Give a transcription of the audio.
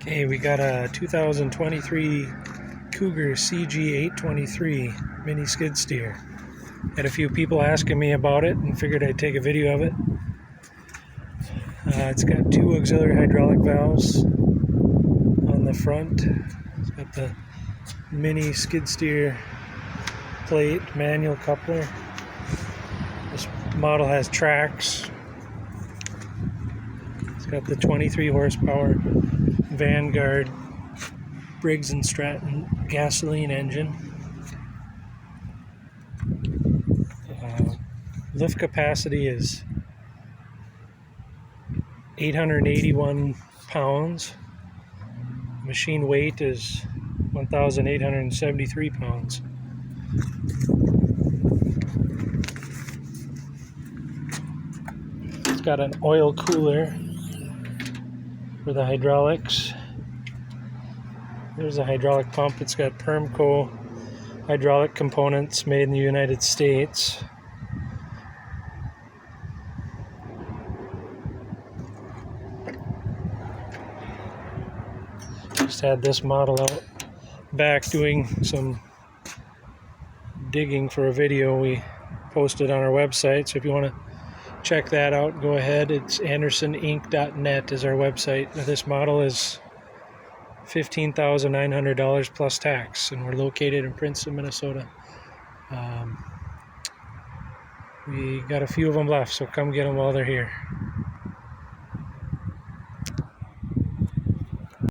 Okay, we got a 2023 Cougar CG823 mini skid steer. Had a few people asking me about it and figured I'd take a video of it. It's got two auxiliary hydraulic valves on the front. It's got the mini skid steer plate, manual coupler. This model has tracks. It's got the 23 horsepower Vanguard Briggs & Stratton gasoline engine. Lift capacity is 881 pounds. Machine weight is 1,873 pounds. It's got an oil cooler for the hydraulics. There's a hydraulic pump. It's got Permco hydraulic components made in the United States. Just had this model out back doing some digging for a video we posted on our website, so if you want to check that out, go ahead. It's andersoninc.net is our website. This model is $15,900 plus tax, and we're located in Princeton, Minnesota. We got a few of them left, so come get them while they're here.